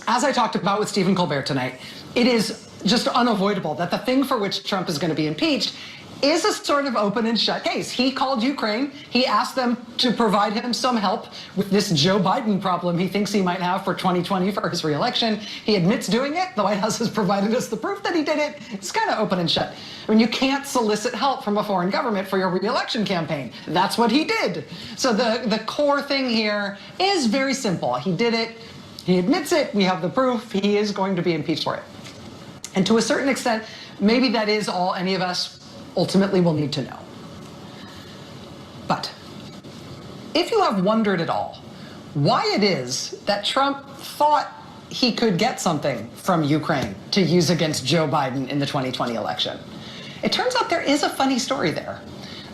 as I talked about with Stephen Colbert tonight, it is just unavoidable that the thing for which Trump is going to be impeached is a sort of open and shut case. He called Ukraine. He asked them to provide him some help with this Joe Biden problem he thinks he might have for 2020 for his reelection. He admits doing it. The White House has provided us the proof that he did it. It's kind of open and shut. I mean, you can't solicit help from a foreign government for your reelection campaign. That's what he did. So the core thing here is very simple. He did it. He admits it. We have the proof. He is going to be impeached for it. And to a certain extent, maybe that is all any of us ultimately will need to know. But if you have wondered at all why it is that Trump thought he could get something from Ukraine to use against Joe Biden in the 2020 election, it turns out there is a funny story there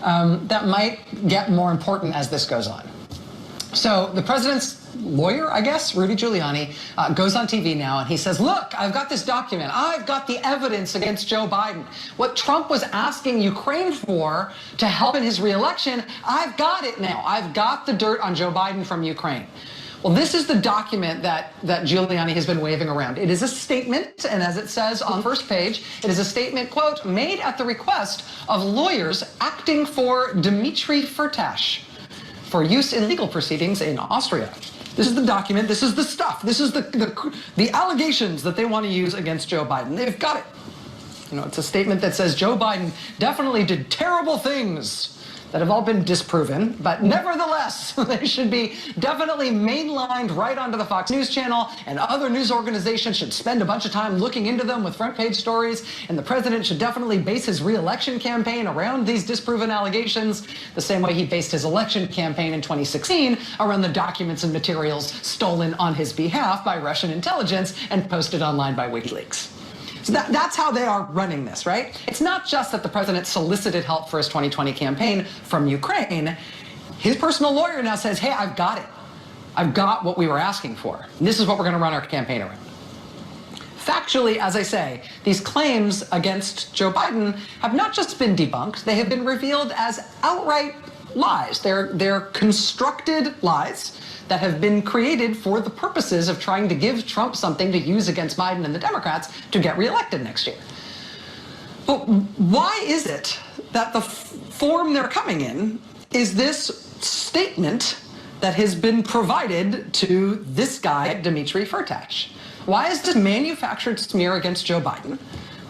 that might get more important as this goes on. So the president's lawyer, I guess, Rudy Giuliani, goes on TV now and he says, look, I've got this document. I've got the evidence against Joe Biden. What Trump was asking Ukraine for to help in his reelection, I've got it now. I've got the dirt on Joe Biden from Ukraine. Well, this is the document that Giuliani has been waving around. It is a statement, and as it says on the first page, it is a statement, quote, made at the request of lawyers acting for Dmitry Firtash for use in legal proceedings in Austria. This is the document, this is the stuff, this is the allegations that they want to use against Joe Biden. They've got it. You know, it's a statement that says Joe Biden definitely did terrible things that have all been disproven, but nevertheless, they should be definitely mainlined right onto the Fox News channel, and other news organizations should spend a bunch of time looking into them with front page stories, and the president should definitely base his re-election campaign around these disproven allegations, the same way he based his election campaign in 2016 around the documents and materials stolen on his behalf by Russian intelligence and posted online by WikiLeaks. So that's how they are running this, right? It's not just that the president solicited help for his 2020 campaign from Ukraine. His personal lawyer now says, hey, I've got it. I've got what we were asking for. And this is what we're going to run our campaign around. Factually, as I say, these claims against Joe Biden have not just been debunked, they have been revealed as outright lies. They're constructed lies that have been created for the purposes of trying to give Trump something to use against Biden and the Democrats to get reelected next year. But why is it that the form they're coming in is this statement that has been provided to this guy, Dmitry Firtash? Why is this manufactured smear against Joe Biden,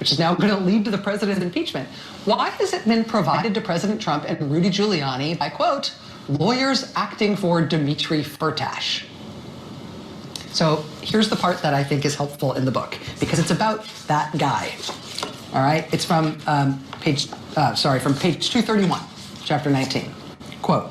which is now going to lead to the president's impeachment, why has it been provided to President Trump and Rudy Giuliani by, quote, lawyers acting for Dmitry Firtash? So here's the part that I think is helpful in the book, because it's about that guy. All right, it's from page 231, chapter 19. Quote,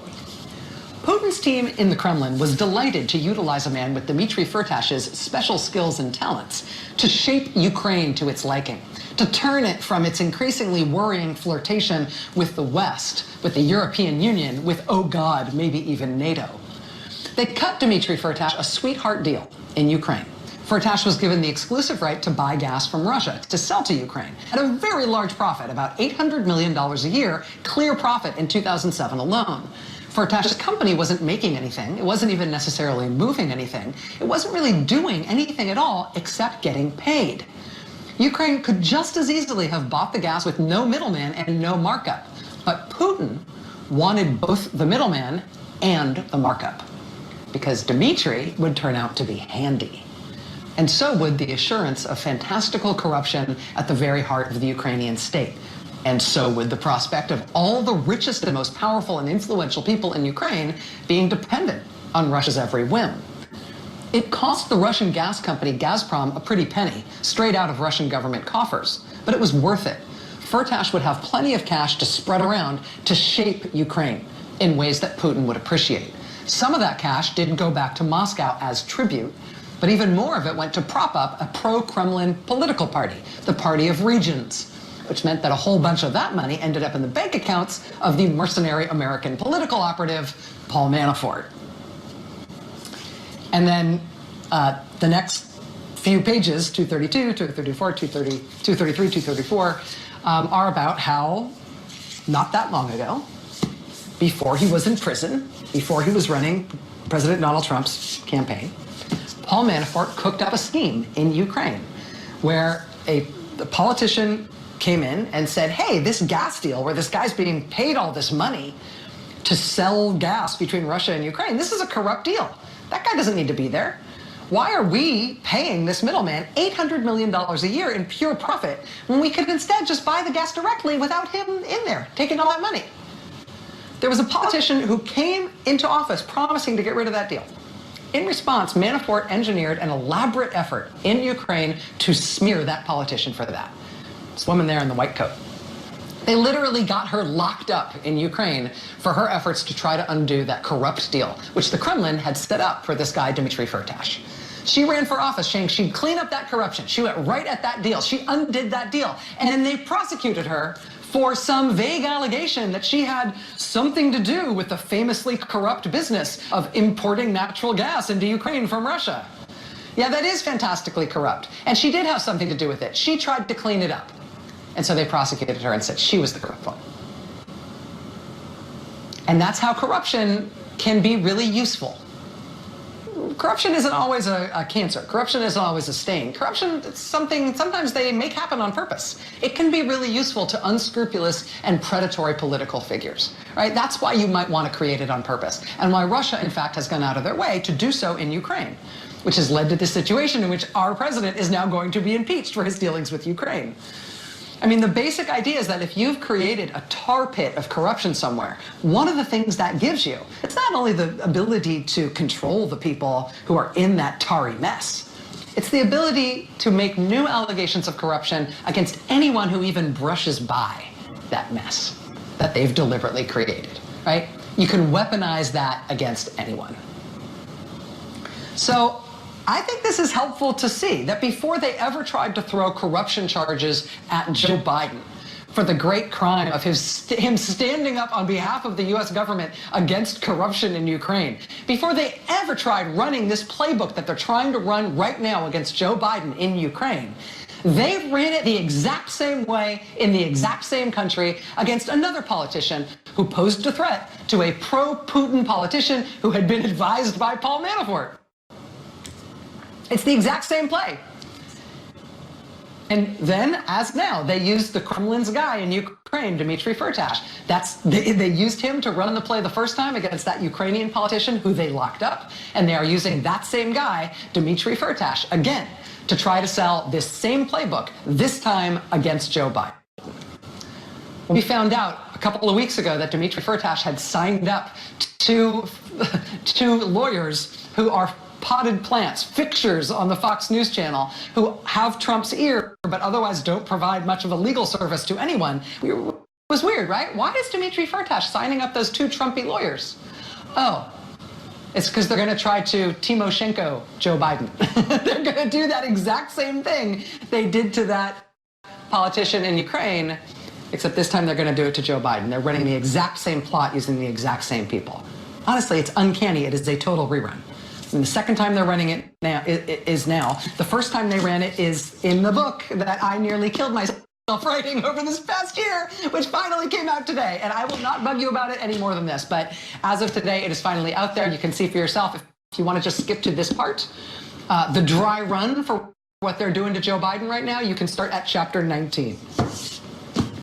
Putin's team in the Kremlin was delighted to utilize a man with Dmitry Firtash's special skills and talents to shape Ukraine to its liking, to turn it from its increasingly worrying flirtation with the West, with the European Union, with, oh God, maybe even NATO. They cut Dmitry Firtash a sweetheart deal in Ukraine. Firtash was given the exclusive right to buy gas from Russia to sell to Ukraine at a very large profit, about $800 million a year, clear profit in 2007 alone. Firtash's company wasn't making anything. It wasn't even necessarily moving anything. It wasn't really doing anything at all except getting paid. Ukraine could just as easily have bought the gas with no middleman and no markup. But Putin wanted both the middleman and the markup, because Dmitry would turn out to be handy. And so would the assurance of fantastical corruption at the very heart of the Ukrainian state. And so would the prospect of all the richest and most powerful and influential people in Ukraine being dependent on Russia's every whim. It cost the Russian gas company Gazprom a pretty penny, straight out of Russian government coffers, but it was worth it. Firtash would have plenty of cash to spread around to shape Ukraine in ways that Putin would appreciate. Some of that cash didn't go back to Moscow as tribute, but even more of it went to prop up a pro-Kremlin political party, the Party of Regions, which meant that a whole bunch of that money ended up in the bank accounts of the mercenary American political operative, Paul Manafort. And then the next few pages, 232, 234, 233, 234, are about how, not that long ago, before he was in prison, before he was running President Donald Trump's campaign, Paul Manafort cooked up a scheme in Ukraine where the politician came in and said, hey, this gas deal where this guy's being paid all this money to sell gas between Russia and Ukraine, this is a corrupt deal. That guy doesn't need to be there. Why are we paying this middleman $800 million a year in pure profit when we could instead just buy the gas directly without him in there taking all that money? There was a politician who came into office promising to get rid of that deal. In response, Manafort engineered an elaborate effort in Ukraine to smear that politician for that. This woman there in the white coat. They literally got her locked up in Ukraine for her efforts to try to undo that corrupt deal, which the Kremlin had set up for this guy, Dmitry Firtash. She ran for office saying she'd clean up that corruption. She went right at that deal. She undid that deal. And then they prosecuted her for some vague allegation that she had something to do with the famously corrupt business of importing natural gas into Ukraine from Russia. Yeah, that is fantastically corrupt. And she did have something to do with it. She tried to clean it up. And so they prosecuted her and said she was the corrupt one. And that's how corruption can be really useful. Corruption isn't always a cancer. Corruption isn't always a stain. Corruption is something sometimes they make happen on purpose. It can be really useful to unscrupulous and predatory political figures, right? That's why you might want to create it on purpose, and why Russia, in fact, has gone out of their way to do so in Ukraine, which has led to this situation in which our president is now going to be impeached for his dealings with Ukraine. I mean, the basic idea is that if you've created a tar pit of corruption somewhere, one of the things that gives you, it's not only the ability to control the people who are in that tarry mess, it's the ability to make new allegations of corruption against anyone who even brushes by that mess that they've deliberately created, right? You can weaponize that against anyone. So I think this is helpful to see that before they ever tried to throw corruption charges at Joe Biden for the great crime of him standing up on behalf of the US government against corruption in Ukraine, before they ever tried running this playbook that they're trying to run right now against Joe Biden in Ukraine, they ran it the exact same way in the exact same country against another politician who posed a threat to a pro-Putin politician who had been advised by Paul Manafort. It's the exact same play. And then, as now, they used the Kremlin's guy in Ukraine, Dmitry Firtash. They used him to run the play the first time against that Ukrainian politician who they locked up. And they are using that same guy, Dmitry Firtash, again, to try to sell this same playbook, this time against Joe Biden. We found out a couple of weeks ago that Dmitry Firtash had signed up to lawyers who are potted plants, fixtures on the Fox News channel, who have Trump's ear, but otherwise don't provide much of a legal service to anyone. It was weird, right? Why is Dmitry Firtash signing up those two Trumpy lawyers? Oh, it's because they're going to try to Timoshenko Joe Biden. They're going to do that exact same thing they did to that politician in Ukraine, except this time they're going to do it to Joe Biden. They're running the exact same plot using the exact same people. Honestly, it's uncanny. It is a total rerun. And the second time they're running it now is now. The first time they ran it is in the book that I nearly killed myself writing over this past year, which finally came out today. And I will not bug you about it any more than this. But as of today, it is finally out there. You can see for yourself. If you want to just skip to this part, the dry run for what they're doing to Joe Biden right now, you can start at chapter 19.